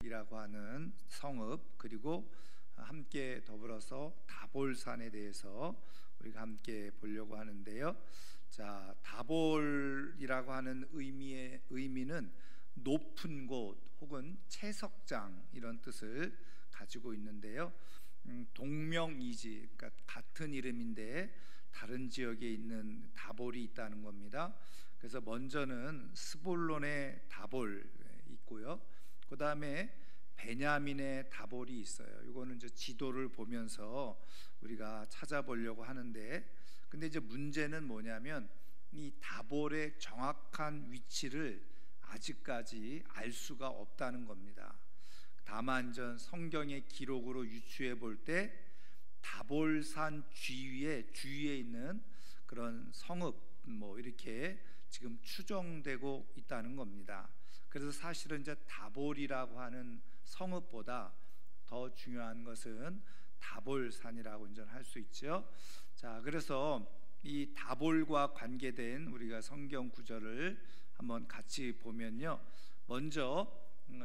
다볼이라고 하는 성읍, 그리고 함께 더불어서 다볼산에 대해서 우리가 함께 보려고 하는데요. 자, 다볼이라고 하는 의미는 높은 곳 혹은 채석장 이런 뜻을 가지고 있는데요. 동명이지, 그러니까 같은 이름인데 다른 지역에 있는 다볼이 있다는 겁니다. 그래서 먼저는 스불론의 다볼 있고요. 그 다음에 베냐민의 다볼이 있어요. 이거는 이제 지도를 보면서 우리가 찾아보려고 하는데, 근데 이제 문제는 뭐냐면 이 다볼의 정확한 위치를 아직까지 알 수가 없다는 겁니다. 다만 전 성경의 기록으로 유추해 볼 때 다볼산 주위에 있는 그런 성읍 뭐 이렇게 지금 추정되고 있다는 겁니다. 그래서 사실은 이제 다볼이라고 하는 성읍보다 더 중요한 것은 다볼산이라고 이제 할 수 있죠. 자, 그래서 이 다볼과 관계된 우리가 성경 구절을 한번 같이 보면요. 먼저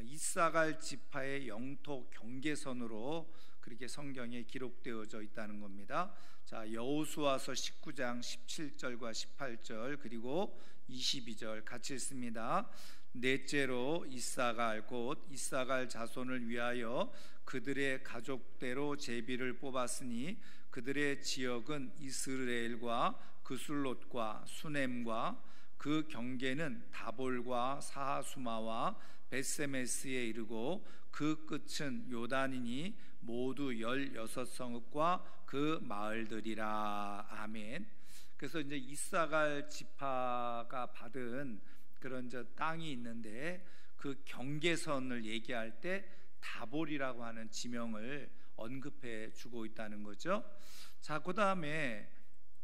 이사갈 지파의 영토 경계선으로 그렇게 성경에 기록되어져 있다는 겁니다. 자, 여호수아서 19장 17절과 18절 그리고 22절 같이 읽습니다. 넷째로 이사갈 곧 이사갈 자손을 위하여 그들의 가족대로 제비를 뽑았으니 그들의 지역은 이스라엘과 그술롯과 수넴과 그 경계는 다볼과 사하수마와 벳세메스에 이르고 그 끝은 요단이니 모두 16성읍과 그 마을들이라. 아멘. 그래서 이제 이사갈 지파가 받은 그런 땅이 있는데 그 경계선을 얘기할 때 다볼이라고 하는 지명을 언급해 주고 있다는 거죠. 자, 그 다음에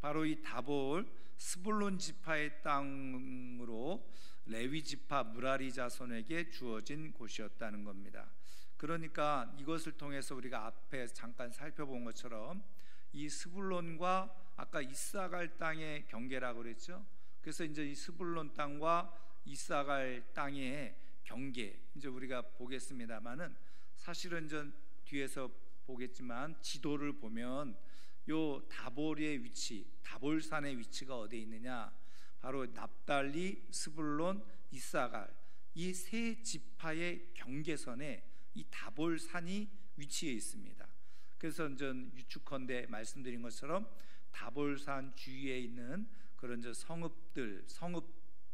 바로 이 다볼 스불론 지파의 땅으로 레위 지파 무라리 자손에게 주어진 곳이었다는 겁니다. 그러니까 이것을 통해서 우리가 앞에 잠깐 살펴본 것처럼 이 스불론과 아까 이사갈 땅의 경계라고 그랬죠. 그래서 이제 이 스불론 땅과 이사갈 땅의 경계, 이제 우리가 보겠습니다만은 사실은 이제 뒤에서 보겠지만 지도를 보면 요 다볼의 위치, 다볼산의 위치가 어디에 있느냐? 바로 납달리, 스불론, 이사갈 이 세 지파의 경계선에 이 다볼산이 위치해 있습니다. 그래서 전 유축컨대 말씀드린 것처럼 다볼산 주위에 있는 그런 성읍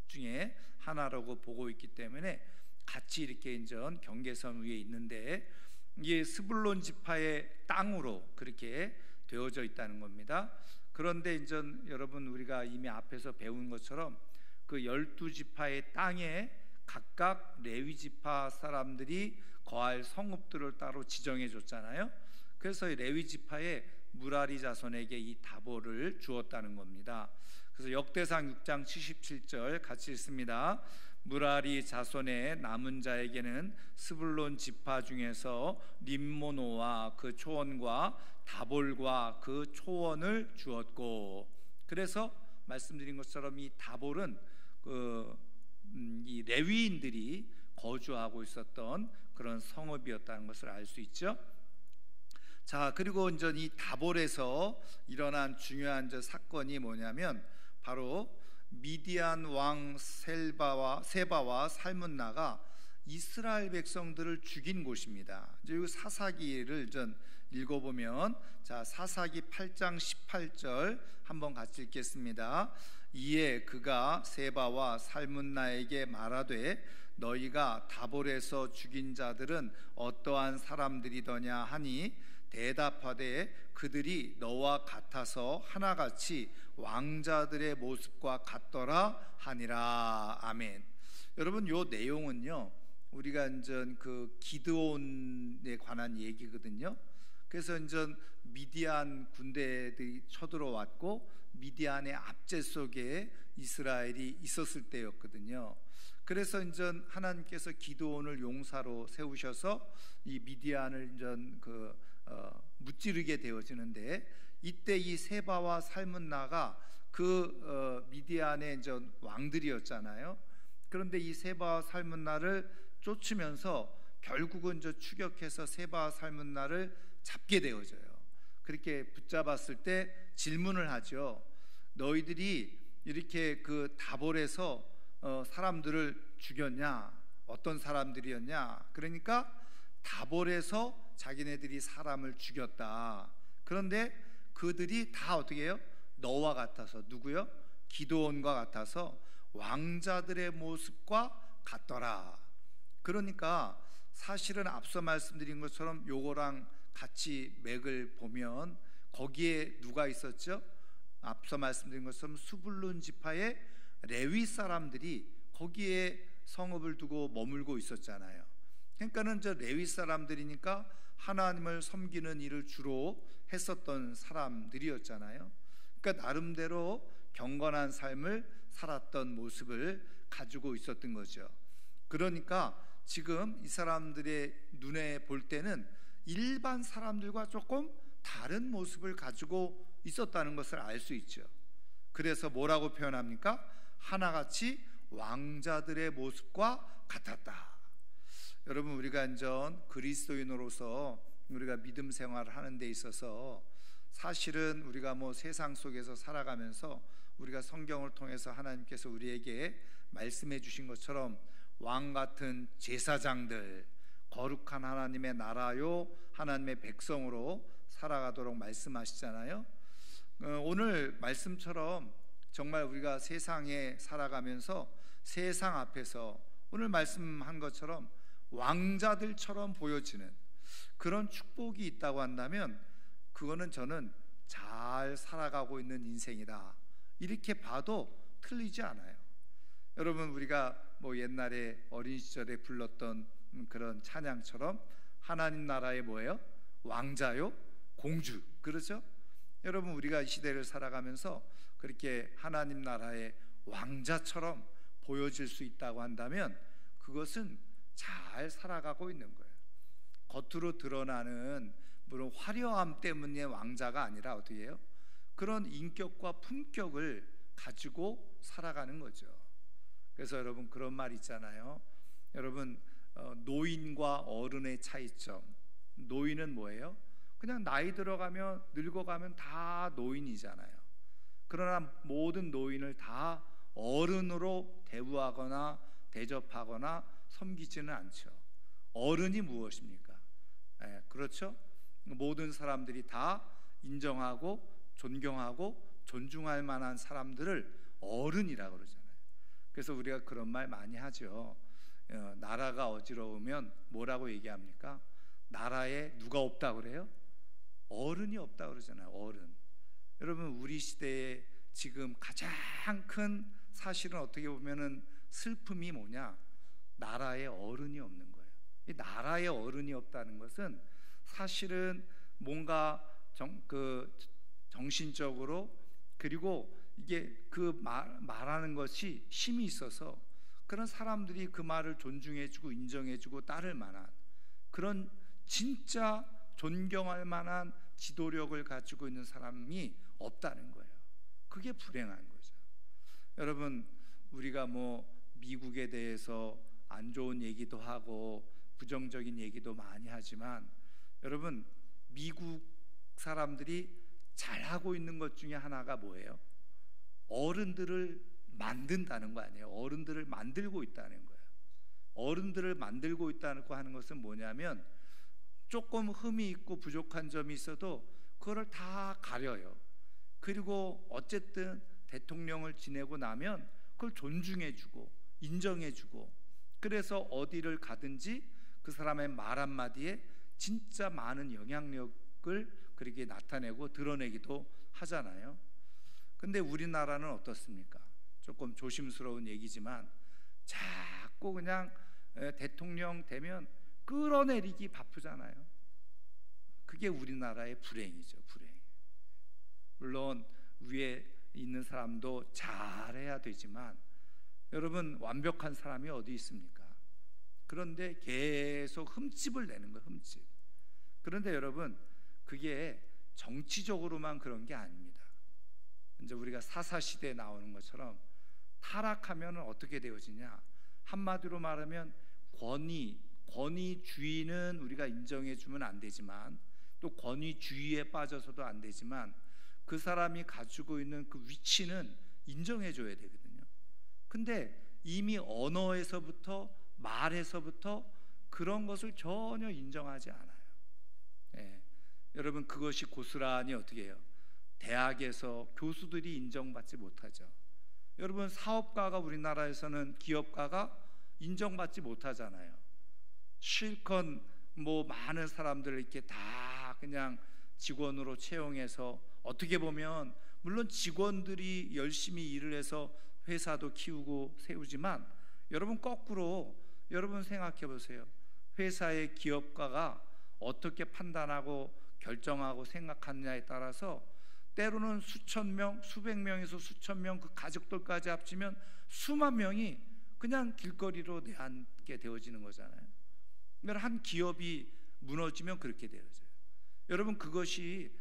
중에 하나라고 보고 있기 때문에 같이 이렇게 이제 경계선 위에 있는데 이게 스불론 지파의 땅으로 그렇게 되어져 있다는 겁니다. 그런데 이제 여러분 우리가 이미 앞에서 배운 것처럼 그 12지파의 땅에 각각 레위 지파 사람들이 거할 성읍들을 따로 지정해 줬잖아요. 그래서 레위 지파의 무라리 자손에게 이 다볼을 주었다는 겁니다. 그래서 역대상 6장 77절 같이 읽습니다. 무라리 자손의 남은 자에게는 스불론 지파 중에서 림모노와 그 초원과 다볼과 그 초원을 주었고, 그래서 말씀드린 것처럼 이 다볼은 이 레위인들이 거주하고 있었던 그런 성읍이었다는 것을 알 수 있죠. 자, 그리고 이제 이 다볼에서 일어난 중요한 사건이 뭐냐면 바로 미디안 왕 세바와 살문나가 이스라엘 백성들을 죽인 곳입니다. 이제 이 사사기를 좀 읽어보면, 자, 사사기 8장 18절 한번 같이 읽겠습니다. 이에 그가 세바와 살문나에게 말하되 너희가 다볼에서 죽인 자들은 어떠한 사람들이더냐 하니 대답하되 그들이 너와 같아서 하나같이 왕자들의 모습과 같더라 하니라. 아멘. 여러분, 요 내용은요 우리가 이제 그 기드온에 관한 얘기거든요. 그래서 이제 미디안 군대들이 쳐들어왔고 미디안의 압제 속에 이스라엘이 있었을 때였거든요. 그래서 이제 하나님께서 기드온을 용사로 세우셔서 이 미디안을 이제 무찌르게 되어지는데, 이때 이 세바와 살문나가 미디안의 이제 왕들이었잖아요. 그런데 이 세바와 살문나를 쫓으면서 결국은 저 추격해서 세바와 살문나를 잡게 되어져요. 그렇게 붙잡았을 때 질문을 하죠. 너희들이 이렇게 그 다볼에서 사람들을 죽였냐? 어떤 사람들이었냐? 그러니까 다볼에서 자기네들이 사람을 죽였다. 그런데 그들이 다 어떻게 해요? 너와 같아서, 누구요? 기드온과 같아서 왕자들의 모습과 같더라. 그러니까 사실은 앞서 말씀드린 것처럼 요거랑 같이 맥을 보면 거기에 누가 있었죠? 앞서 말씀드린 것처럼 수불론 지파의 레위 사람들이 거기에 성읍을 두고 머물고 있었잖아요. 그러니까는 저 레위 사람들이니까 하나님을 섬기는 일을 주로 했었던 사람들이었잖아요. 그러니까 나름대로 경건한 삶을 살았던 모습을 가지고 있었던 거죠. 그러니까 지금 이 사람들의 눈에 볼 때는 일반 사람들과 조금 다른 모습을 가지고 있었다는 것을 알 수 있죠. 그래서 뭐라고 표현합니까? 하나같이 왕자들의 모습과 같았다. 여러분, 우리가 이제 그리스도인으로서 우리가 믿음 생활을 하는 데 있어서 사실은 우리가 뭐 세상 속에서 살아가면서 우리가 성경을 통해서 하나님께서 우리에게 말씀해 주신 것처럼 왕 같은 제사장들, 거룩한 하나님의 나라요 하나님의 백성으로 살아가도록 말씀하시잖아요. 오늘 말씀처럼 정말 우리가 세상에 살아가면서 세상 앞에서 오늘 말씀한 것처럼 왕자들처럼 보여지는 그런 축복이 있다고 한다면 그거는 저는 잘 살아가고 있는 인생이다, 이렇게 봐도 틀리지 않아요. 여러분, 우리가 뭐 옛날에 어린 시절에 불렀던 그런 찬양처럼 하나님 나라의 뭐예요? 왕자요? 공주. 그렇죠? 여러분, 우리가 이 시대를 살아가면서 그렇게 하나님 나라의 왕자처럼 보여질 수 있다고 한다면 그것은 잘 살아가고 있는 거예요. 겉으로 드러나는 물론 화려함 때문에 왕자가 아니라 어떻게 해요? 그런 인격과 품격을 가지고 살아가는 거죠. 그래서 여러분, 그런 말 있잖아요. 여러분, 노인과 어른의 차이점. 노인은 뭐예요? 그냥 나이 들어가면 늙어가면 다 노인이잖아요. 그러나 모든 노인을 다 어른으로 대우하거나 대접하거나 섬기지는 않죠. 어른이 무엇입니까? 그렇죠? 모든 사람들이 다 인정하고 존경하고 존중할 만한 사람들을 어른이라고 그러잖아요. 그래서 우리가 그런 말 많이 하죠. 나라가 어지러우면 뭐라고 얘기합니까? 나라에 누가 없다 그래요? 어른이 없다 그러잖아요. 어른. 여러분, 우리 시대에 지금 가장 큰 사실은 어떻게 보면은 슬픔이 뭐냐? 나라에 어른이 없는 거예요. 이 나라에 어른이 없다는 것은 사실은 뭔가 정신적으로, 그리고 이게 그 말하는 것이 힘이 있어서 그런 사람들이 그 말을 존중해주고 인정해주고 따를 만한 그런 진짜 존경할 만한 지도력을 가지고 있는 사람이 없다는 거예요. 그게 불행한 거죠. 여러분, 우리가 뭐 미국에 대해서 안 좋은 얘기도 하고 부정적인 얘기도 많이 하지만 여러분, 미국 사람들이 잘하고 있는 것 중에 하나가 뭐예요? 어른들을 만든다는 거 아니에요. 어른들을 만들고 있다는 거예요. 어른들을 만들고 있다고 하는 것은 뭐냐면 조금 흠이 있고 부족한 점이 있어도 그거를 다 가려요. 그리고 어쨌든 대통령을 지내고 나면 그걸 존중해주고 인정해주고, 그래서 어디를 가든지 그 사람의 말 한마디에 진짜 많은 영향력을 그렇게 나타내고 드러내기도 하잖아요. 근데 우리나라는 어떻습니까? 조금 조심스러운 얘기지만 자꾸 그냥 대통령 되면 끌어내리기 바쁘잖아요. 그게 우리나라의 불행이죠. 불행. 물론 위에 있는 사람도 잘해야 되지만 여러분, 완벽한 사람이 어디 있습니까? 그런데 계속 흠집을 내는 거예요. 흠집. 그런데 여러분, 그게 정치적으로만 그런 게 아닙니다. 이제 우리가 사사시대에 나오는 것처럼 타락하면 어떻게 되어지냐? 한마디로 말하면 권위, 권위주의는 우리가 인정해 주면 안 되지만, 또 권위주의에 빠져서도 안 되지만, 그 사람이 가지고 있는 그 위치는 인정해 줘야 되거든요. 근데 이미 언어에서부터, 말에서부터 그런 것을 전혀 인정하지 않아요. 여러분, 그것이 고스란히 어떻게 해요? 대학에서 교수들이 인정받지 못하죠. 여러분, 사업가가, 우리나라에서는 기업가가 인정받지 못하잖아요. 실컷 많은 사람들을 이렇게 다 그냥 직원으로 채용해서, 어떻게 보면 물론 직원들이 열심히 일을 해서 회사도 키우고 세우지만, 여러분 거꾸로 여러분 생각해 보세요. 회사의 기업가가 어떻게 판단하고 결정하고 생각하느냐에 따라서 때로는 수천 명, 수백 명에서 수천 명, 그 가족들까지 합치면 수만 명이 그냥 길거리로 내앉게 되어지는 거잖아요. 그러니까 한 기업이 무너지면 그렇게 되어져요. 여러분, 그것이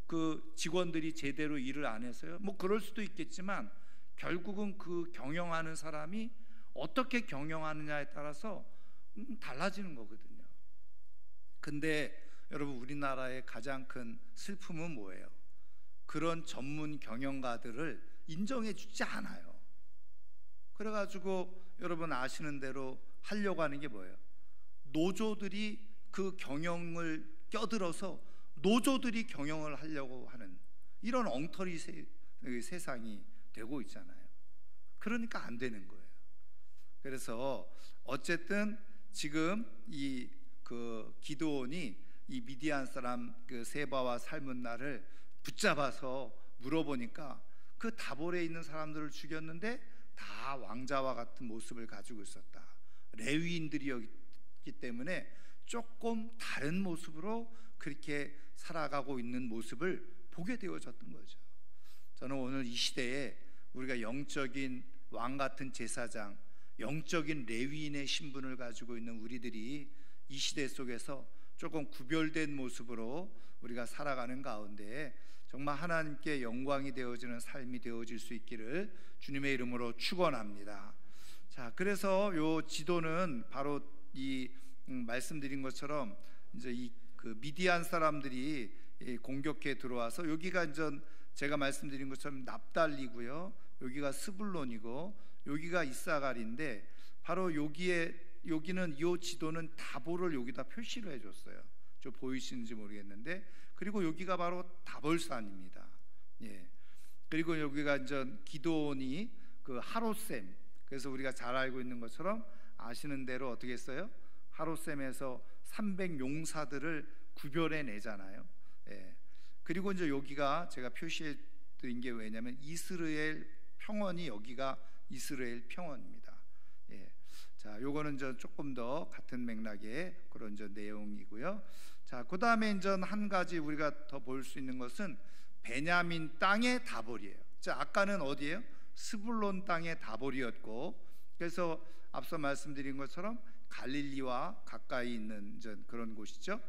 그 직원들이 제대로 일을 안 해서요? 그럴 수도 있겠지만, 결국은 그 경영하는 사람이 어떻게 경영하느냐에 따라서 달라지는 거거든요. 근데 여러분, 우리나라의 가장 큰 슬픔은 뭐예요? 그런 전문 경영가들을 인정해 주지 않아요. 그래가지고 여러분 아시는 대로 하려고 하는 게 뭐예요? 노조들이 그 경영을 껴들어서 노조들이 경영을 하려고 하는 이런 엉터리 세상이 되고 있잖아요. 그러니까 안 되는 거예요. 그래서 어쨌든 지금 그 기드온이 이 미디안 사람 그 세바와 살문나를 붙잡아서 물어보니까, 그 다볼에 있는 사람들을 죽였는데 다 왕자와 같은 모습을 가지고 있었다. 레위인들이었기 때문에 조금 다른 모습으로 그렇게 살아가고 있는 모습을 보게 되어졌던 거죠. 저는 오늘 이 시대에 우리가 영적인 왕 같은 제사장, 영적인 레위인의 신분을 가지고 있는 우리들이 이 시대 속에서 조금 구별된 모습으로 우리가 살아가는 가운데 정말 하나님께 영광이 되어지는 삶이 되어질 수 있기를 주님의 이름으로 축원합니다. 자, 그래서 요 지도는 바로 이 말씀드린 것처럼 이제 그 미디안 사람들이 공격해 들어와서, 여기가 이제 제가 말씀드린 것처럼 납달리고요, 여기가 스불론이고 여기가 이사갈인데, 바로 여기는 이 지도는 다볼을 여기다 표시를 해줬어요. 저 보이시는지 모르겠는데, 그리고 여기가 바로 다볼산입니다. 그리고 여기가 이제 기드온이 그 하롯셈, 그래서 우리가 잘 알고 있는 것처럼 아시는 대로 어떻게 했어요? 하롯셈에서 300용사들을 구별해 내잖아요. 그리고 이제 여기가 제가 표시해 드린 게 왜냐면 이스라엘 평원이, 여기가 이스라엘 평원입니다. 자, 요거는 저 조금 더 같은 맥락의 그런 저 내용이고요. 자, 그 다음에 이제 한 가지 우리가 더 볼 수 있는 것은 베냐민 땅의 다볼이에요. 자, 아까는 어디예요? 스불론 땅의 다볼이었고, 그래서 앞서 말씀드린 것처럼 갈릴리와 가까이 있는 이제 그런 곳이죠.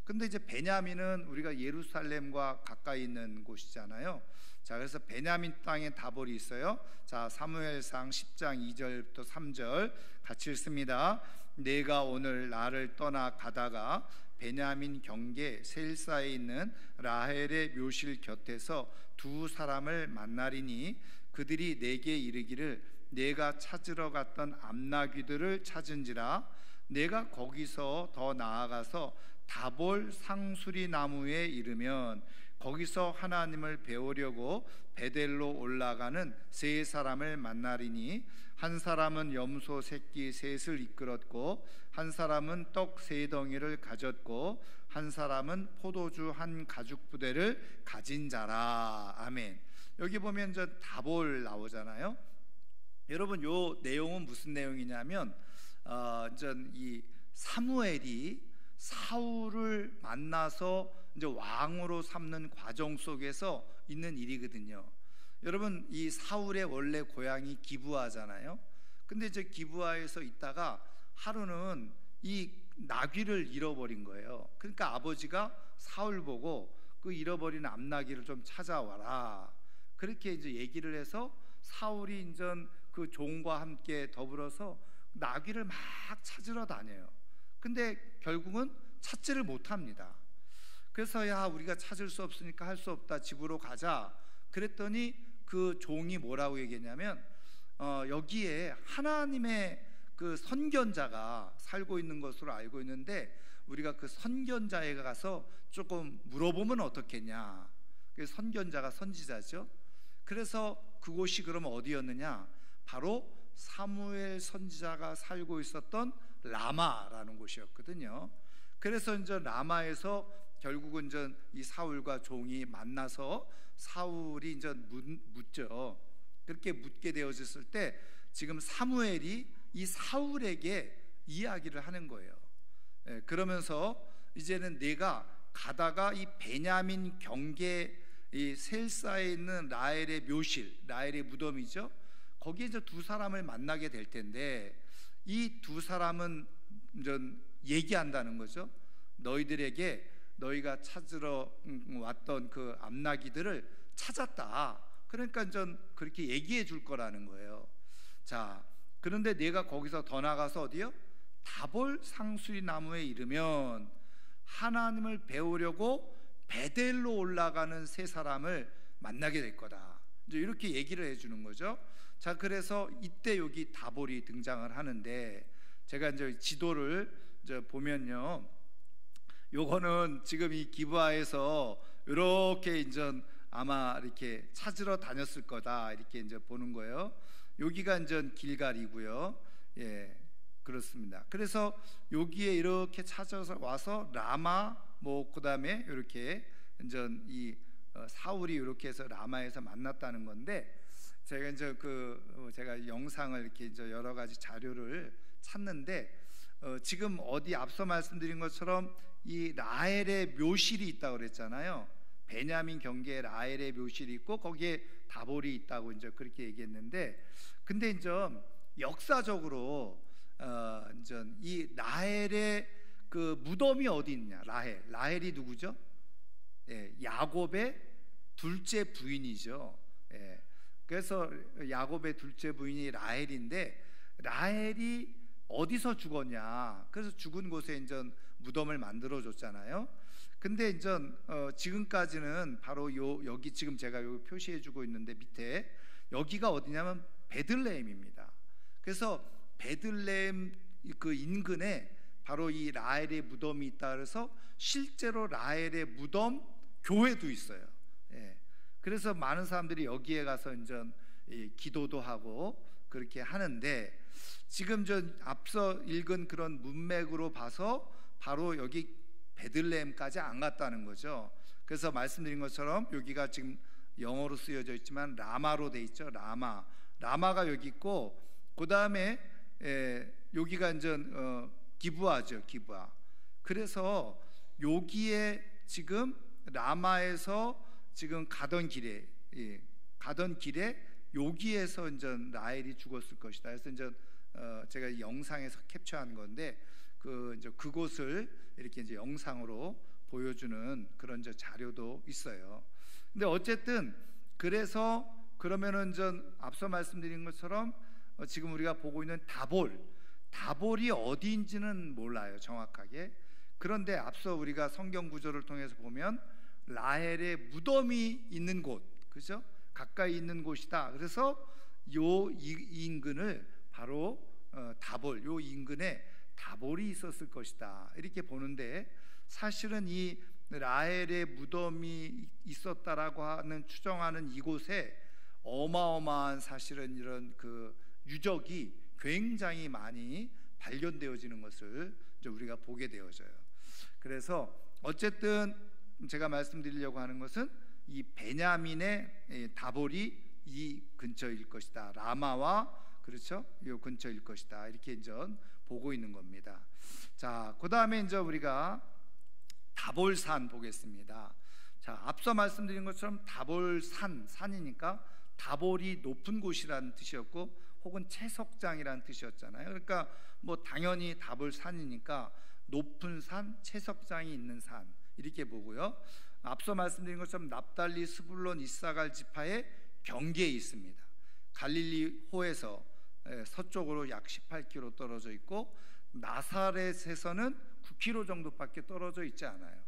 근데 이제 베냐민은 우리가 예루살렘과 가까이 있는 곳이잖아요. 자, 그래서 베냐민 땅에 다볼이 있어요. 자, 사무엘상 10장 2절부터 3절 같이 읽습니다. 내가 오늘 나를 떠나 가다가 베냐민 경계 셀사에 있는 라헬의 묘실 곁에서 두 사람을 만나리니, 그들이 내게 이르기를 내가 찾으러 갔던 암나귀들을 찾은지라. 내가 거기서 더 나아가서 다볼 상수리 나무에 이르면 거기서 하나님을 배우려고 베델로 올라가는 세 사람을 만나리니, 한 사람은 염소 새끼 셋을 이끌었고, 한 사람은 떡 세 덩이를 가졌고, 한 사람은 포도주 한 가죽 부대를 가진 자라. 아멘. 여기 보면 저 다볼 나오잖아요. 여러분, 요 내용은 무슨 내용이냐면 이 사무엘이 사울을 만나서 이제 왕으로 삼는 과정 속에서 있는 일이거든요. 여러분, 이 사울의 원래 고향이 기브아잖아요. 근데 이제 기브아에서 있다가 하루는 이 나귀를 잃어버린 거예요. 그러니까 아버지가 사울 보고 그 잃어버린 암나귀를 좀 찾아와라, 그렇게 이제 얘기를 해서 사울이 이제 그 종과 함께 더불어서 나귀를 막 찾으러 다녀요. 근데 결국은 찾지를 못합니다. 그래서 야, 우리가 찾을 수 없으니까 할 수 없다, 집으로 가자. 그랬더니 그 종이 뭐라고 얘기했냐면 여기에 하나님의 그 선견자가 살고 있는 것으로 알고 있는데 우리가 그 선견자에 가서 조금 물어보면 어떻겠냐. 그 선견자가 선지자죠. 그래서 그곳이 그러면 어디였느냐? 바로 사무엘 선지자가 살고 있었던 라마라는 곳이었거든요. 그래서 이제 라마에서 결국은 이제 이 사울과 종이 만나서 사울이 이제 묻죠. 그렇게 묻게 되어졌을 때 지금 사무엘이 이 사울에게 이야기를 하는 거예요. 그러면서 이제는 내가 가다가 이 베냐민 경계 이 셀사에 있는 라헬의 묘실, 라헬의 무덤이죠. 거기에 이제 두 사람을 만나게 될 텐데 이 두 사람은 이제 얘기한다는 거죠. 너희들에게 너희가 찾으러 왔던 그 암나기들을 찾았다. 그러니까 전 그렇게 얘기해 줄 거라는 거예요. 자, 그런데 내가 거기서 더 나가서 어디요? 다볼 상수리 나무에 이르면 하나님을 배우려고 베델로 올라가는 세 사람을 만나게 될 거다. 이제 이렇게 얘기를 해주는 거죠. 자, 그래서 이때 여기 다볼이 등장을 하는데 제가 이제 지도를 이제 보면요, 요거는 지금 이 기브아에서 이렇게 이제 아마 이렇게 찾으러 다녔을 거다 이렇게 이제 보는 거예요. 여기가 이제 길갈이고요. 예, 그렇습니다. 그래서 여기에 이렇게 찾아서 와서 라마 뭐 그다음에 이렇게 이제 이 사울이 이렇게 해서 라마에서 만났다는 건데 제가 이제 제가 영상을 이렇게 이제 여러 가지 자료를 찾는데 지금 어디 앞서 말씀드린 것처럼 이 라헬의 묘실이 있다고 그랬잖아요. 베냐민 경계에 라헬의 묘실이 있고 거기에 다볼이 있다고 이제 그렇게 얘기했는데, 근데 이제 역사적으로 이제 이 라헬의 그 무덤이 어디 있냐? 라헬이 누구죠? 예, 야곱의 둘째 부인이죠. 예, 그래서 야곱의 둘째 부인이 라헬인데 라헬이 어디서 죽었냐? 그래서 죽은 곳에 이제 무덤을 만들어 줬잖아요. 근데 이제 지금까지는 바로 여기 지금 제가 여기 표시해 주고 있는데 밑에 여기가 어디냐면 베들레헴입니다. 그래서 베들레헴 그 인근에 바로 이 라헬의 무덤이 있다 그래서 실제로 라헬의 무덤 교회도 있어요. 예. 그래서 많은 사람들이 여기에 가서 이제 기도도 하고 그렇게 하는데 지금 저 앞서 읽은 그런 문맥으로 봐서 바로 여기 베들레헴까지 안 갔다는 거죠. 그래서 말씀드린 것처럼 여기가 지금 영어로 쓰여져 있지만 라마로 돼 있죠. 라마가 여기 있고 그 다음에 여기가 이제 기브아죠. 기브아. 그래서 여기에 지금 라마에서 지금 가던 길에 여기에서 이제 라헬이 죽었을 것이다. 그래서 이제 제가 영상에서 캡처한 건데 그곳을 이렇게 이제 영상으로 보여주는 그런 이제 자료도 있어요. 근데 어쨌든 그래서 그러면은 전 앞서 말씀드린 것처럼 지금 우리가 보고 있는 다볼이 어디인지는 몰라요, 정확하게. 그런데 앞서 우리가 성경 구조를 통해서 보면 라헬의 무덤이 있는 곳, 그죠? 가까이 있는 곳이다. 그래서 이 인근을 바로 요 인근에 다볼이 있었을 것이다 이렇게 보는데, 사실은 이 라헬의 무덤이 있었다라고 하는 추정하는 이곳에 어마어마한 사실은 이런 그 유적이 굉장히 많이 발견되어지는 것을 이제 우리가 보게 되어져요. 그래서 어쨌든 제가 말씀드리려고 하는 것은 이 베냐민의 다볼이 이 근처일 것이다. 라마와 그렇죠? 이 근처일 것이다. 이렇게 이제 보고 있는 겁니다. 자, 그 다음에 이제 우리가 다볼산 보겠습니다. 자, 앞서 말씀드린 것처럼 산이니까 다볼이 높은 곳이라는 뜻이었고 혹은 채석장이라는 뜻이었잖아요. 그러니까 뭐 당연히 다볼산이니까 높은 산, 채석장이 있는 산 이렇게 보고요. 앞서 말씀드린 것처럼 납달리, 스불론, 이사갈 지파의 경계에 있습니다. 갈릴리 호에서 서쪽으로 약 18km 떨어져 있고 나사렛에서는 9km 정도밖에 떨어져 있지 않아요.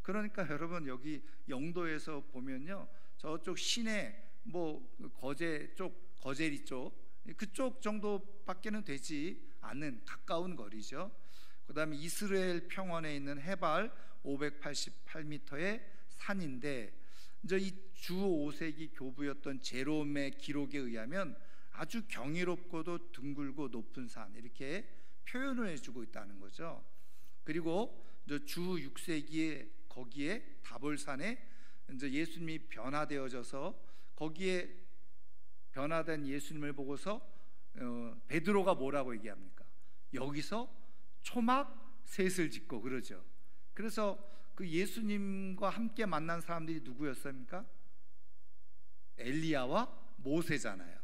그러니까 여러분 여기 영도에서 보면요, 저쪽 시내 뭐 거제 쪽, 거제리 쪽 그쪽 정도밖에는 되지 않는 가까운 거리죠. 그 다음에 이스라엘 평원에 있는 해발 588m의 산인데, 이제 이 주 5세기 교부였던 제롬의 기록에 의하면 아주 경이롭고도 둥글고 높은 산, 이렇게 표현을 해주고 있다는 거죠. 그리고 주 6세기에 거기에 다볼산에 이제 예수님이 변화되어져서 거기에 변화된 예수님을 보고서 베드로가 뭐라고 얘기합니까? 여기서 초막 셋을 짓고 그러죠. 그래서 그 예수님과 함께 만난 사람들이 누구였습니까? 엘리야와 모세잖아요.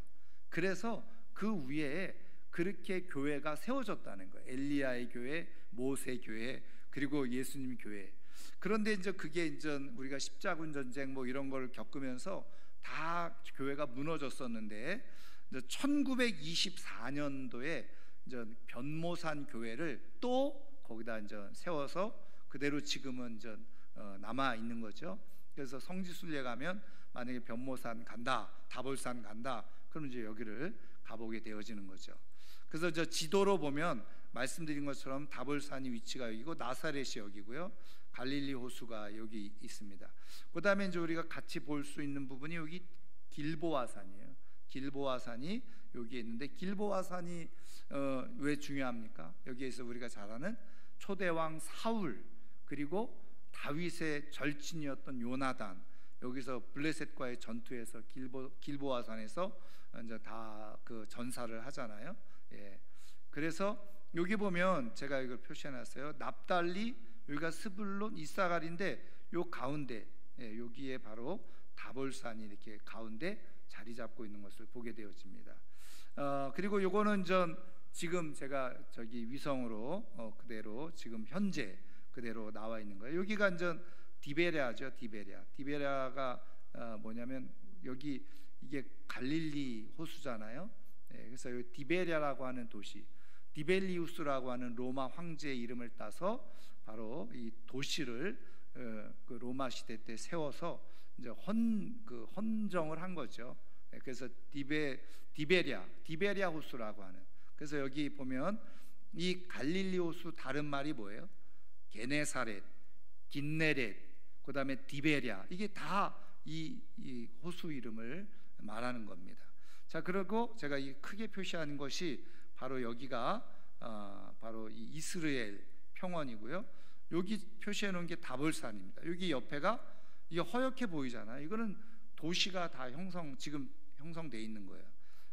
그래서 그 위에 그렇게 교회가 세워졌다는 거예요. 엘리야의 교회, 모세 교회, 그리고 예수님 교회. 그런데 이제 그게 이제 우리가 십자군 전쟁 뭐 이런 걸 겪으면서 다 교회가 무너졌었는데, 1924년도에 이제 변모산 교회를 또 거기다 이제 세워서 그대로 지금은 이제 남아 있는 거죠. 그래서 성지순례 가면 만약에 변모산 간다, 다볼산 간다, 그럼 이제 여기를 가보게 되어지는 거죠. 그래서 저 지도로 보면 말씀드린 것처럼 다볼산이 위치가 여기고 나사렛이 여기고요, 갈릴리 호수가 여기 있습니다. 그 다음에 이제 우리가 같이 볼 수 있는 부분이 여기 길보아산이에요. 길보아산이 여기에 있는데, 길보아산이 왜 중요합니까? 여기에서 우리가 잘 아는 초대왕 사울, 그리고 다윗의 절친이었던 요나단, 여기서 블레셋과의 전투에서 길보아산에서 이제 다 그 전사를 하잖아요. 예. 그래서 여기 보면 제가 이걸 표시해놨어요. 납달리, 여기가 스불론, 이사갈인데 요 가운데, 예, 여기에 바로 다볼산이 이렇게 가운데 자리 잡고 있는 것을 보게 되어집니다. 그리고 요거는 지금 제가 저기 위성으로 그대로 지금 현재 그대로 나와 있는 거예요. 여기가 이제 디베랴죠. 디베랴가 뭐냐면 여기 이게 갈릴리 호수잖아요. 네, 그래서 여기 디베랴라고 하는 도시, 디벨리우스라고 하는 로마 황제의 이름을 따서 바로 이 도시를 그 로마 시대 때 세워서 이제 헌정을 한 거죠. 네, 그래서 디베랴 호수라고 하는. 그래서 여기 보면 이 갈릴리 호수 다른 말이 뭐예요? 게네사렛, 긴네렛, 그 다음에 디베랴, 이게 다 이 호수 이름을 말하는 겁니다. 자, 그리고 제가 이 크게 표시한 것이 바로 여기가 바로 이 이스라엘 평원이고요. 여기 표시해 놓은 게 다볼산입니다. 여기 옆에가 이게 허옇게 보이잖아요. 이거는 도시가 다 지금 형성돼 있는 거예요.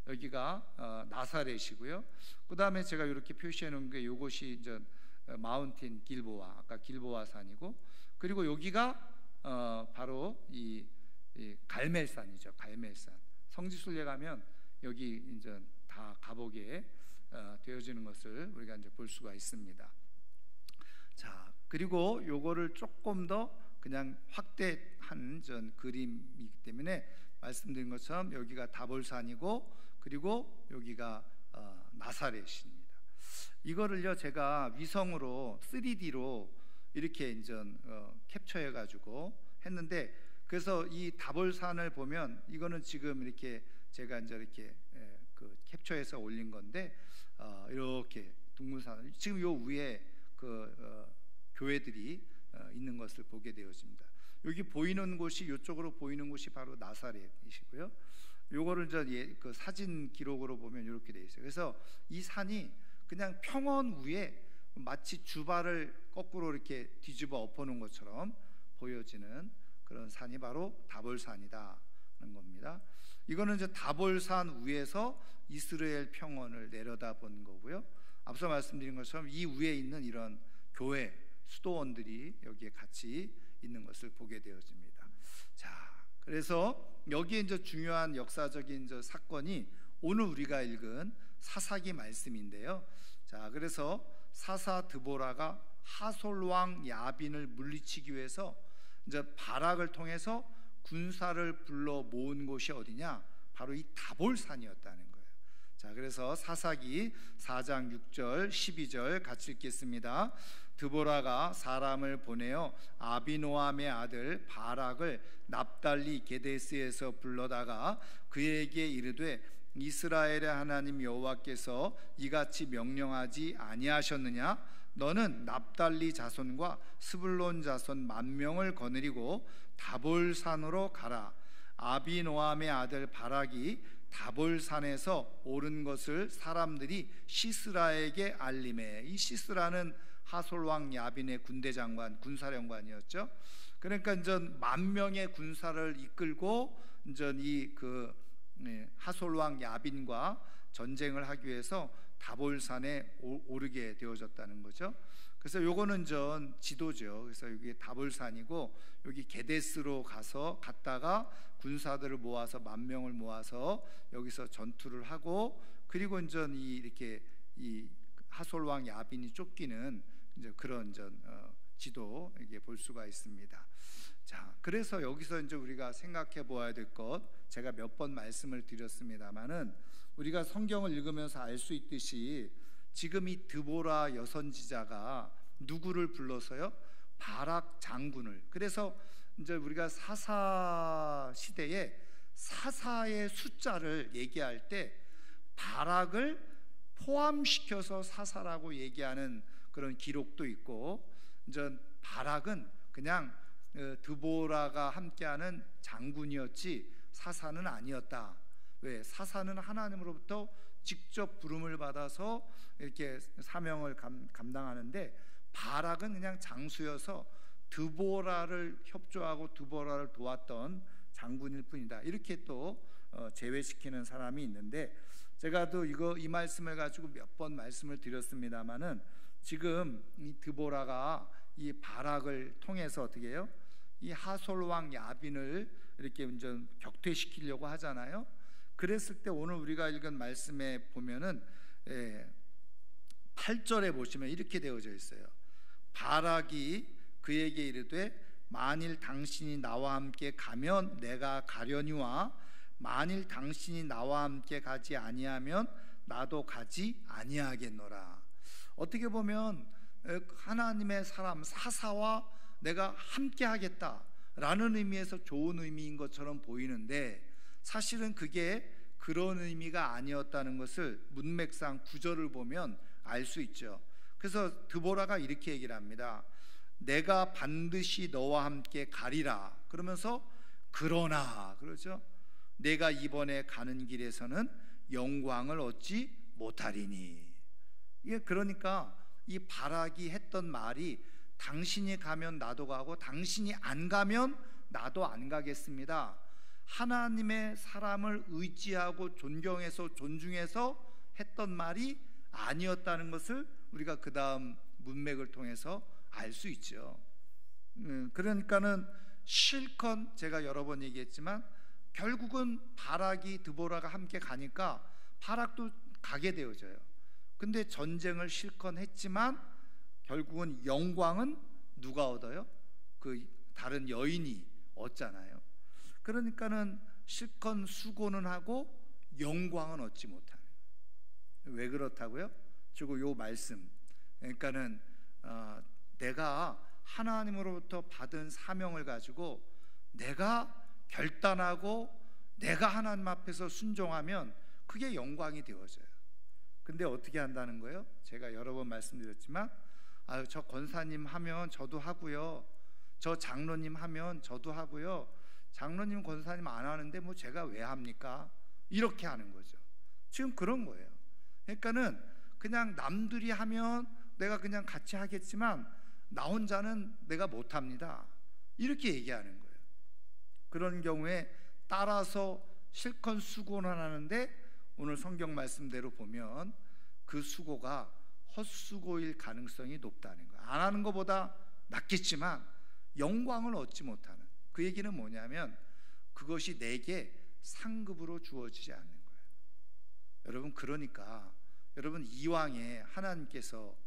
여기가 나사렛이고요. 그 다음에 제가 이렇게 표시해 놓은 게 이것이 이제 마운틴 길보아, 아까 길보아 산이고, 그리고 여기가 바로 이 갈멜산이죠. 갈멜산. 성지순례 가면 여기 이제 다 가보게 되어지는 것을 우리가 이제 볼 수가 있습니다. 자, 그리고 요거를 조금 더 그냥 확대한 그림이기 때문에 말씀드린 것처럼 여기가 다볼산이고, 그리고 여기가 나사렛입니다. 이거를요 제가 위성으로 3D로 이렇게 이제 캡처해 가지고 했는데, 그래서 이 다볼산을 보면 이거는 지금 이렇게 제가 이제 이렇게 그 캡처해서 올린 건데, 이렇게 둥근 산, 지금 요 위에 그 교회들이 있는 것을 보게 되어집니다. 여기 보이는 곳이, 이쪽으로 보이는 곳이 바로 나사렛이시고요. 요거를 이제 그 사진 기록으로 보면 이렇게 돼 있어요. 그래서 이 산이 그냥 평원 위에 마치 주발을 거꾸로 이렇게 뒤집어 엎어놓은 것처럼 보여지는 그런 산이 바로 다볼산이다는 겁니다. 이거는 이제 다볼산 위에서 이스라엘 평원을 내려다본 거고요. 앞서 말씀드린 것처럼 이 위에 있는 이런 교회 수도원들이 여기에 같이 있는 것을 보게 되어집니다. 자, 그래서 여기에 이제 중요한 역사적인 사건이 오늘 우리가 읽은 사사기 말씀인데요. 자, 그래서 사사 드보라가 하솔 왕 야빈을 물리치기 위해서 이제 바락을 통해서 군사를 불러 모은 곳이 어디냐? 바로 이 다볼산이었다는 거예요. 자, 그래서 사사기 4장 6절 12절 같이 읽겠습니다. 드보라가 사람을 보내어 아비노함의 아들 바락을 납달리 게데스에서 불러다가 그에게 이르되 이스라엘의 하나님 여호와께서 이같이 명령하지 아니하셨느냐? 너는 납달리 자손과 스불론 자손 10,000명을 거느리고 다볼산으로 가라. 아비노함의 아들 바락이 다볼산에서 오른 것을 사람들이 시스라에게 알림해. 이 시스라는 하솔 왕 야빈의 군대 장관, 군사령관이었죠. 그러니까 이제 10,000명의 군사를 이끌고 이제 하솔 왕 야빈과 전쟁을 하기 위해서 다볼산에 오르게 되어졌다는 거죠. 그래서 요거는 전 지도죠. 그래서 여기 다볼산이고 여기 게데스로 갔다가 군사들을 모아서 10,000명을 모아서 여기서 전투를 하고, 그리고 이제 이렇게 이 하솔 왕 야빈이 쫓기는 이제 그런 지도 이게 볼 수가 있습니다. 자, 그래서 여기서 이제 우리가 생각해 보아야 될 것, 제가 몇 번 말씀을 드렸습니다만은 우리가 성경을 읽으면서 알 수 있듯이 지금 이 드보라 여선지자가 누구를 불러서요? 바락 장군을. 그래서 이제 우리가 사사 시대에 사사의 숫자를 얘기할 때 바락을 포함시켜서 사사라고 얘기하는 그런 기록도 있고, 이제 바락은 그냥 드보라가 함께하는 장군이었지 사사는 아니었다. 왜? 사사는 하나님으로부터 직접 부름을 받아서 이렇게 사명을 감당하는데 바락은 그냥 장수여서 드보라를 협조하고 드보라를 도왔던 장군일 뿐이다. 이렇게 또 제외시키는 사람이 있는데, 제가 또 이 말씀을 가지고 몇 번 말씀을 드렸습니다마는 지금 이 드보라가 이 바락을 통해서 어떻게 해요? 이 하솔 왕 야빈을 이렇게 완전 격퇴시키려고 하잖아요. 그랬을 때 오늘 우리가 읽은 말씀에 보면은 8절에 보시면 이렇게 되어져 있어요. 바락이 그에게 이르되 만일 당신이 나와 함께 가면 내가 가려니와 만일 당신이 나와 함께 가지 아니하면 나도 가지 아니하겠노라. 어떻게 보면 하나님의 사람 사사와 내가 함께 하겠다라는 의미에서 좋은 의미인 것처럼 보이는데 사실은 그게 그런 의미가 아니었다는 것을 문맥상 구절을 보면 알 수 있죠. 그래서 드보라가 이렇게 얘기를 합니다. 내가 반드시 너와 함께 가리라. 그러면서 그러나, 그러죠. 내가 이번에 가는 길에서는 영광을 얻지 못하리니. 이게 그러니까 이 바락이 했던 말이 당신이 가면 나도 가고 당신이 안 가면 나도 안 가겠습니다. 하나님의 사람을 의지하고 존경해서 존중해서 했던 말이 아니었다는 것을 우리가 그 다음 문맥을 통해서 알 수 있죠. 그러니까는 실컷 제가 여러 번 얘기했지만 결국은 바락이 드보라가 함께 가니까 바락도 가게 되어져요. 근데 전쟁을 실컷 했지만 결국은 영광은 누가 얻어요? 그 다른 여인이 얻잖아요. 그러니까는 실컷 수고는 하고 영광은 얻지 못하는. 왜 그렇다고요? 그리고 요 말씀, 그러니까는 내가 하나님으로부터 받은 사명을 가지고 내가 결단하고 내가 하나님 앞에서 순종하면 그게 영광이 되어져요. 근데 어떻게 한다는 거예요? 제가 여러 번 말씀드렸지만 저 권사님 하면 저도 하고요, 저 장로님 하면 저도 하고요, 장로님 권사님 안 하는데 뭐 제가 왜 합니까? 이렇게 하는 거죠. 지금 그런 거예요. 그러니까는 그냥 남들이 하면 내가 그냥 같이 하겠지만 나 혼자는 내가 못합니다, 이렇게 얘기하는 거예요. 그런 경우에 따라서 실컷 수고는 하는데 오늘 성경 말씀대로 보면 그 수고가 헛수고일 가능성이 높다는 거예요. 안 하는 것보다 낫겠지만 영광을 얻지 못하는. 그 얘기는 뭐냐면 그것이 내게 상급으로 주어지지 않는 거예요. 여러분, 그러니까 여러분, 이왕에 하나님께서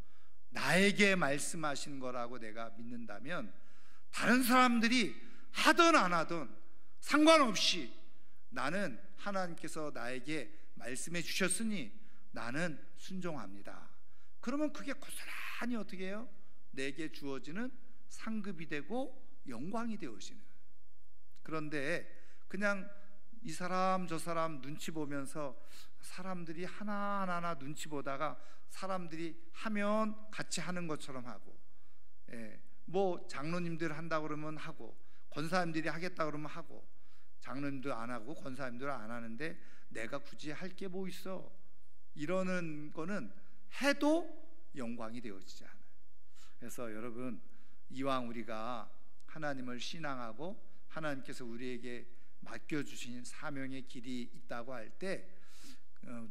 나에게 말씀하신 거라고 내가 믿는다면 다른 사람들이 하든 안 하든 상관없이 나는 하나님께서 나에게 말씀해 주셨으니 나는 순종합니다. 그러면 그게 고스란히 어떻게 해요? 내게 주어지는 상급이 되고 영광이 되어지는. 그런데 그냥 이 사람 저 사람 눈치 보면서 사람들이 하나하나 눈치 보다가 사람들이 하면 같이 하는 것처럼 하고, 뭐 장로님들 한다고 그러면 하고, 권사님들이 하겠다 그러면 하고, 장로님도 안 하고 권사님도 안 하는데 내가 굳이 할 게 뭐 있어, 이러는 거는 해도 영광이 되어지지 않아요. 그래서 여러분, 이왕 우리가 하나님을 신앙하고 하나님께서 우리에게 맡겨주신 사명의 길이 있다고 할 때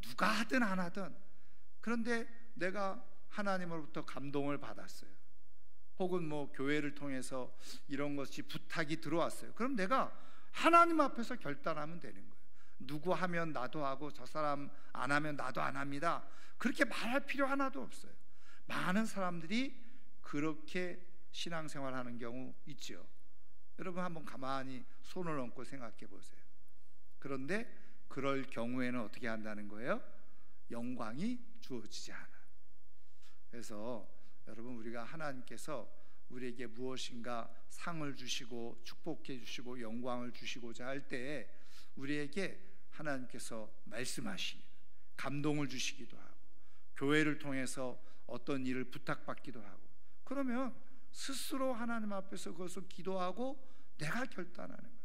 누가 하든 안 하든, 그런데 내가 하나님으로부터 감동을 받았어요, 혹은 뭐 교회를 통해서 이런 것이 부탁이 들어왔어요. 그럼 내가 하나님 앞에서 결단하면 되는 거예요. 누구 하면 나도 하고 저 사람 안 하면 나도 안 합니다, 그렇게 말할 필요 하나도 없어요. 많은 사람들이 그렇게 신앙생활하는 경우 있죠. 여러분 한번 가만히 손을 얹고 생각해 보세요. 그런데 그럴 경우에는 어떻게 한다는 거예요? 영광이 주어지지 않아요. 그래서 여러분, 우리가 하나님께서 우리에게 무엇인가 상을 주시고 축복해 주시고 영광을 주시고자 할 때 우리에게 하나님께서 말씀하시기, 감동을 주시기도 하고, 교회를 통해서 어떤 일을 부탁받기도 하고, 그러면 스스로 하나님 앞에서 그것을 기도하고 내가 결단하는 거예요.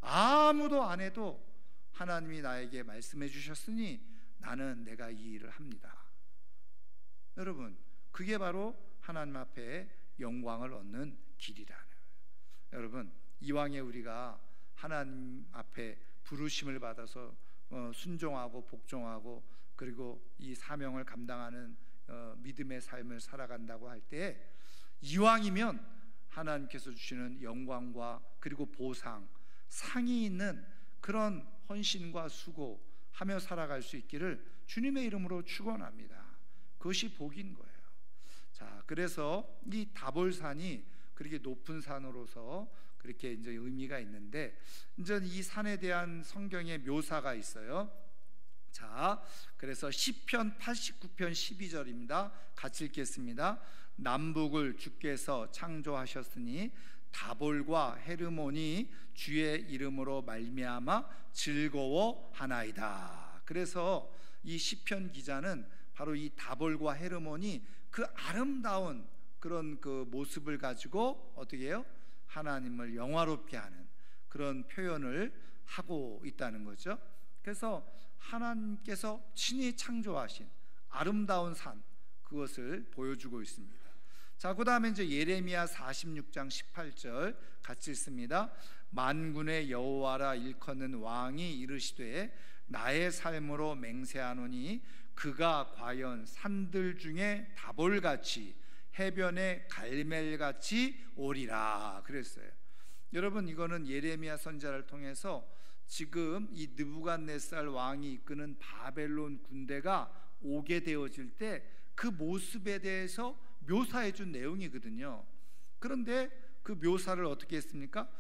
아무도 안 해도 하나님이 나에게 말씀해 주셨으니 나는 내가 이 일을 합니다. 여러분, 그게 바로 하나님 앞에 영광을 얻는 길이라는 거예요. 여러분, 이왕에 우리가 하나님 앞에 부르심을 받아서 순종하고 복종하고 그리고 이 사명을 감당하는 믿음의 삶을 살아간다고 할 때, 이왕이면 하나님께서 주시는 영광과 그리고 보상, 상이 있는 그런 헌신과 수고하며 살아갈 수 있기를 주님의 이름으로 축원합니다. 그것이 복인 거예요. 자, 그래서 이 다볼산이 그렇게 높은 산으로서 그렇게 이제 의미가 있는데, 이제 이 산에 대한 성경의 묘사가 있어요. 자, 그래서 시편 89편 12절입니다. 같이 읽겠습니다. 남북을 주께서 창조하셨으니 다볼과 헤르몬이 주의 이름으로 말미암아 즐거워하나이다. 그래서 이 시편 기자는 바로 이 다볼과 헤르몬이 그 아름다운 그런 그 모습을 가지고 어떻게 해요? 하나님을 영화롭게 하는 그런 표현을 하고 있다는 거죠. 그래서 하나님께서 친히 창조하신 아름다운 산, 그것을 보여주고 있습니다. 자, 그 다음에 이제 예레미야 46장 18절 같이 읽습니다. 만군의 여호와라 일컫는 왕이 이르시되 나의 삶으로 맹세하노니 그가 과연 산들 중에 다볼같이 해변의 갈멜같이 오리라 그랬어요. 여러분, 이거는 예레미야 선지자를 통해서 지금 이 느부갓네살 왕이 이끄는 바벨론 군대가 오게 되어질 때 그 모습에 대해서 묘사해 준 내용이거든요. 그런데 그 묘사를 어떻게 했습니까?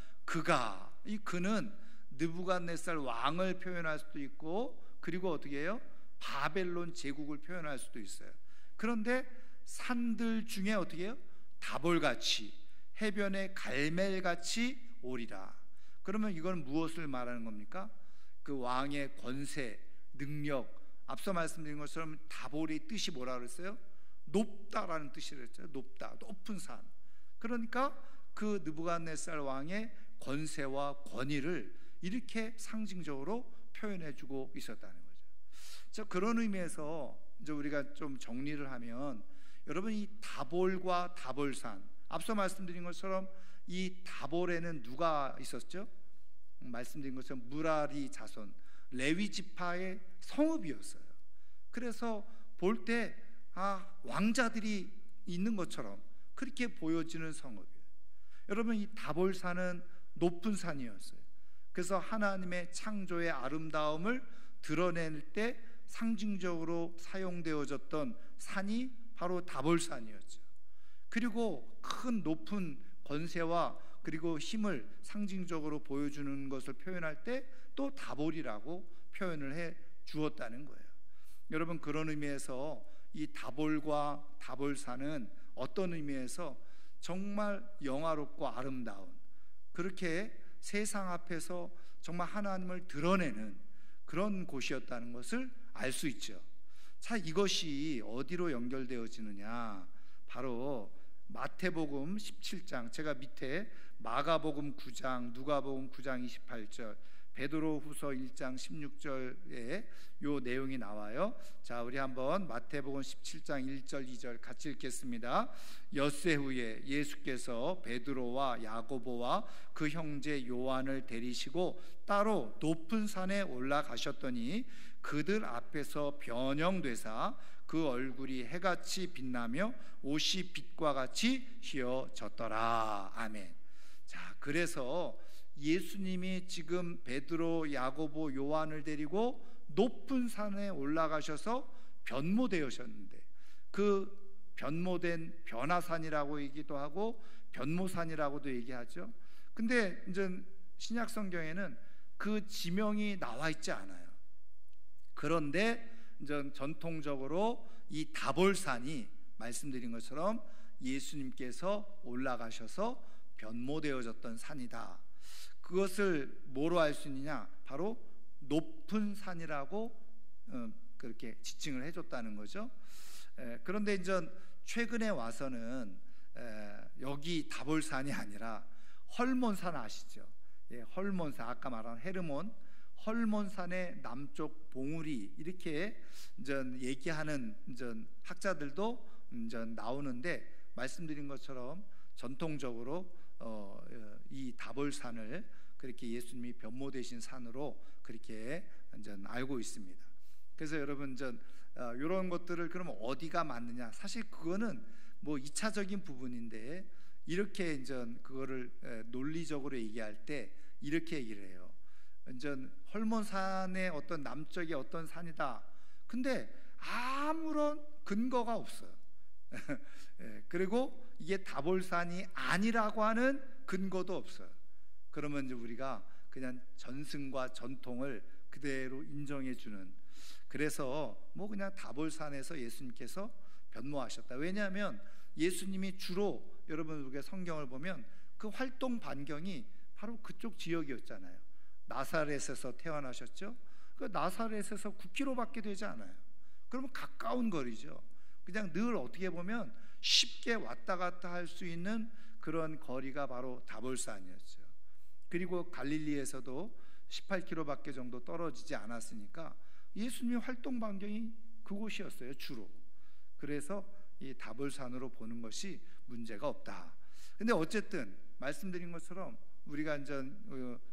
이 그는 느부갓네살 왕을 표현할 수도 있고, 그리고 어떻게 해요? 바벨론 제국을 표현할 수도 있어요. 그런데 산들 중에 어떻게 해요? 다볼같이 해변의 갈멜같이 오리라. 그러면 이건 무엇을 말하는 겁니까? 그 왕의 권세, 능력, 앞서 말씀드린 것처럼 다볼의 뜻이 뭐라 그랬어요? 높다라는 뜻이라 했죠. 높다, 높은 산. 그러니까 그 느부갓네살 왕의 권세와 권위를 이렇게 상징적으로 표현해주고 있었다는 거죠. 자, 그런 의미에서 이제 우리가 좀 정리를 하면, 여러분, 이 다볼과 다볼산, 앞서 말씀드린 것처럼 이 다볼에는 누가 있었죠? 말씀드린 것처럼 무라리 자손, 레위 지파의 성읍이었어요. 그래서 볼 때 왕자들이 있는 것처럼 그렇게 보여지는 성읍이에요. 여러분, 이 다볼산은 높은 산이었어요. 그래서 하나님의 창조의 아름다움을 드러낼 때 상징적으로 사용되어졌던 산이 바로 다볼산이었죠. 그리고 큰 높은 권세와 그리고 힘을 상징적으로 보여주는 것을 표현할 때 또 다볼이라고 표현을 해 주었다는 거예요. 여러분, 그런 의미에서 이 다볼과 다볼산은 어떤 의미에서 정말 영화롭고 아름다운, 그렇게 세상 앞에서 정말 하나님을 드러내는 그런 곳이었다는 것을 알 수 있죠. 자, 이것이 어디로 연결되어지느냐? 바로 마태복음 17장, 제가 밑에 마가복음 9장, 누가복음 9장 28절, 베드로후서 1장 16절에 요 내용이 나와요. 자, 우리 한번 마태복음 17장 1절 2절 같이 읽겠습니다. 엿새 후에 예수께서 베드로와 야고보와 그 형제 요한을 데리시고 따로 높은 산에 올라가셨더니 그들 앞에서 변형되사 그 얼굴이 해같이 빛나며 옷이 빛과 같이 휘어졌더라. 아멘. 자, 그래서 예수님이 지금 베드로, 야고보, 요한을 데리고 높은 산에 올라가셔서 변모되셨는데, 그 변모된 변화산이라고 얘기도 하고 변모산이라고도 얘기하죠. 근데 이제 신약 성경에는 그 지명이 나와 있지 않아요. 그런데 이제 전통적으로 이 다볼산이 말씀드린 것처럼 예수님께서 올라가셔서 변모되어졌던 산이다. 그것을 뭐로 알 수 있느냐? 바로 높은 산이라고 그렇게 지칭을 해줬다는 거죠. 그런데 이제 최근에 와서는 여기 다볼산이 아니라 헐몬산 아시죠? 예, 헐몬산, 아까 말한 헤르몬, 헐몬산의 남쪽 봉우리, 이렇게 이제 얘기하는 이제 학자들도 이제 나오는데, 말씀드린 것처럼 전통적으로 이 다볼산을 그렇게 예수님이 변모되신 산으로 그렇게 이제 알고 있습니다. 그래서 여러분, 이제 이런 것들을 그러면 어디가 맞느냐? 사실 그거는 뭐 2차적인 부분인데, 이렇게 이제 그거를 논리적으로 얘기할 때 이렇게 얘기를 해요. 이제 헐몬산의 어떤 남쪽의 어떤 산이다. 근데 아무런 근거가 없어요. 그리고 이게 다볼산이 아니라고 하는 근거도 없어요. 그러면 이제 우리가 그냥 전승과 전통을 그대로 인정해 주는, 그래서 뭐 그냥 다볼산에서 예수님께서 변모하셨다. 왜냐하면 예수님이 주로, 여러분 우리가 성경을 보면 그 활동 반경이 바로 그쪽 지역이었잖아요. 나사렛에서 태어나셨죠. 그 나사렛에서 9km밖에 되지 않아요. 그러면 가까운 거리죠. 그냥 늘 어떻게 보면 쉽게 왔다 갔다 할 수 있는 그런 거리가 바로 다볼산이었죠. 그리고 갈릴리에서도 18km밖에 정도 떨어지지 않았으니까 예수님의 활동 반경이 그곳이었어요, 주로. 그래서 이 다볼산으로 보는 것이 문제가 없다. 근데 어쨌든 말씀드린 것처럼 우리가 이제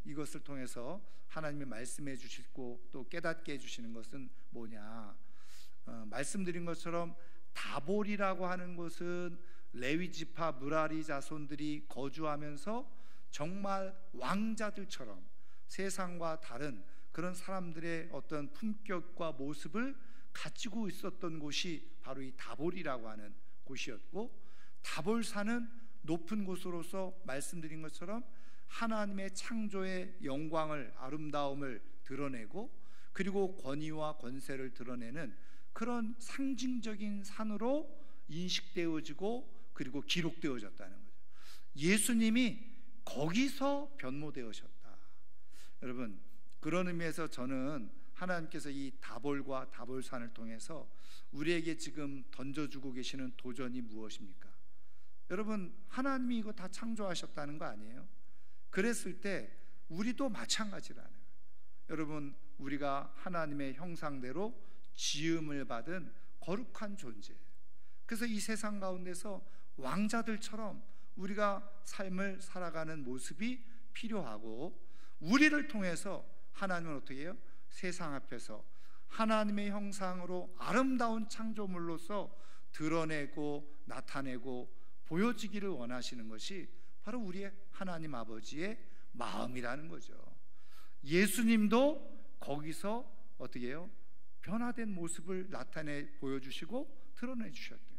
이것을 통해서 하나님이 말씀해 주시고 또 깨닫게 해주시는 것은 뭐냐? 말씀드린 것처럼 다볼이라고 하는 곳은 레위 지파 므라리 자손들이 거주하면서 정말 왕자들처럼 세상과 다른 그런 사람들의 어떤 품격과 모습을 가지고 있었던 곳이 바로 이 다볼이라고 하는 곳이었고, 다볼산은 높은 곳으로서 말씀드린 것처럼 하나님의 창조의 영광을, 아름다움을 드러내고, 그리고 권위와 권세를 드러내는 그런 상징적인 산으로 인식되어지고 그리고 기록되어졌다는 거죠. 예수님이 거기서 변모되어졌다. 여러분, 그런 의미에서 저는 하나님께서 이 다볼과 다볼산을 통해서 우리에게 지금 던져주고 계시는 도전이 무엇입니까? 여러분, 하나님이 이거 다 창조하셨다는 거 아니에요? 그랬을 때 우리도 마찬가지라는 거예요. 여러분, 우리가 하나님의 형상대로 지음을 받은 거룩한 존재예요. 그래서 이 세상 가운데서 왕자들처럼 우리가 삶을 살아가는 모습이 필요하고, 우리를 통해서 하나님은 어떻게 해요? 세상 앞에서 하나님의 형상으로 아름다운 창조물로서 드러내고 나타내고 보여지기를 원하시는 것이 바로 우리의 하나님 아버지의 마음이라는 거죠. 예수님도 거기서 어떻게 해요? 변화된 모습을 나타내 보여주시고 드러내 주셨대요.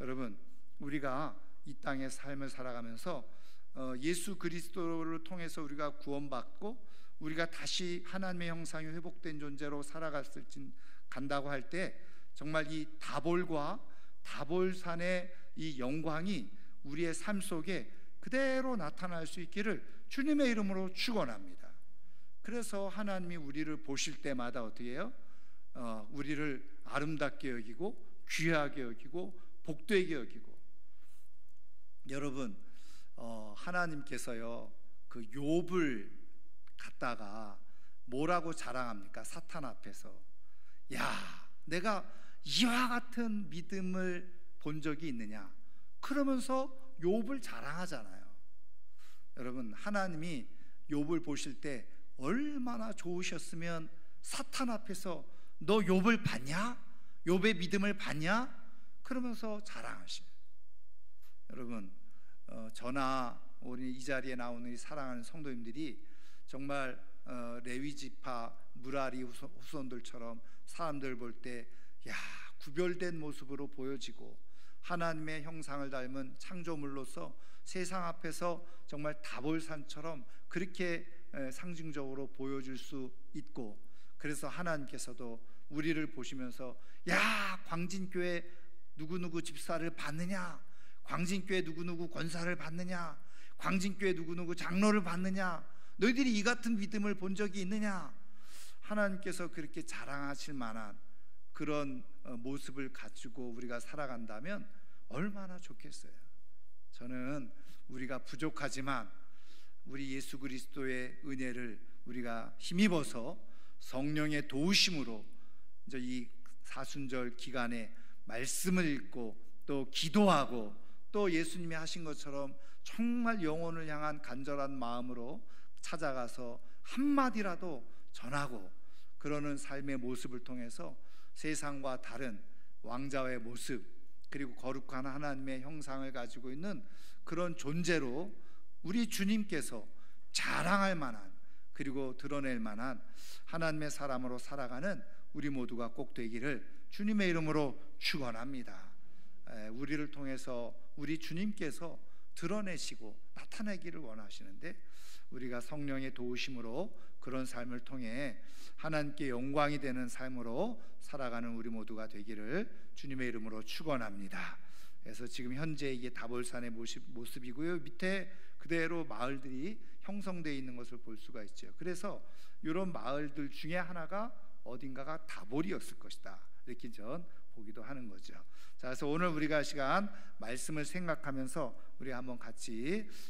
여러분, 우리가 이 땅의 삶을 살아가면서 예수 그리스도를 통해서 우리가 구원받고 우리가 다시 하나님의 형상이 회복된 존재로 간다고 할 때 정말 이 다볼과 다볼산의 이 영광이 우리의 삶 속에 그대로 나타날 수 있기를 주님의 이름으로 축원합니다. 그래서 하나님이 우리를 보실 때마다 어떻게 해요? 우리를 아름답게 여기고 귀하게 여기고 복되게 여기고. 여러분, 하나님께서요 그 욥을 갖다가 뭐라고 자랑합니까? 사탄 앞에서 야, 내가 이와 같은 믿음을 본 적이 있느냐? 그러면서 욥을 자랑하잖아요. 여러분, 하나님이 욥을 보실 때 얼마나 좋으셨으면 사탄 앞에서 너 욥을 봤냐? 욥의 믿음을 봤냐? 그러면서 자랑하셔요. 여러분, 저나 우리 이 자리에 나오는 이 사랑하는 성도님들이 정말 레위 지파 무라리 후손들처럼 사람들 볼 때 야, 구별된 모습으로 보여지고 하나님의 형상을 닮은 창조물로서 세상 앞에서 정말 다볼산처럼 그렇게 상징적으로 보여줄 수 있고, 그래서 하나님께서도 우리를 보시면서 야, 광진교회 누구누구 집사를 받느냐? 광진교회 누구누구 권사를 받느냐? 광진교회 누구누구 장로를 받느냐? 너희들이 이 같은 믿음을 본 적이 있느냐? 하나님께서 그렇게 자랑하실 만한 그런 모습을 가지고 우리가 살아간다면 얼마나 좋겠어요. 저는 우리가 부족하지만 우리 예수 그리스도의 은혜를 우리가 힘입어서 성령의 도우심으로 이제 이 사순절 기간에 말씀을 읽고 또 기도하고 또 예수님이 하신 것처럼 정말 영혼을 향한 간절한 마음으로 찾아가서 한마디라도 전하고 그러는 삶의 모습을 통해서 세상과 다른 왕자의 모습, 그리고 거룩한 하나님의 형상을 가지고 있는 그런 존재로 우리 주님께서 자랑할 만한, 그리고 드러낼 만한 하나님의 사람으로 살아가는 우리 모두가 꼭 되기를 주님의 이름으로 축원합니다. 우리를 통해서 우리 주님께서 드러내시고 나타내기를 원하시는데, 우리가 성령의 도우심으로 그런 삶을 통해 하나님께 영광이 되는 삶으로 살아가는 우리 모두가 되기를 주님의 이름으로 축원합니다. 그래서 지금 현재 이게 다볼산의 모습이고요. 밑에 그대로 마을들이 형성되어 있는 것을 볼 수가 있죠. 그래서 이런 마을들 중에 하나가 어딘가가 다볼이었을 것이다, 이렇게 전 보기도 하는 거죠. 자, 그래서 오늘 우리가 시간 말씀을 생각하면서 우리 한번 같이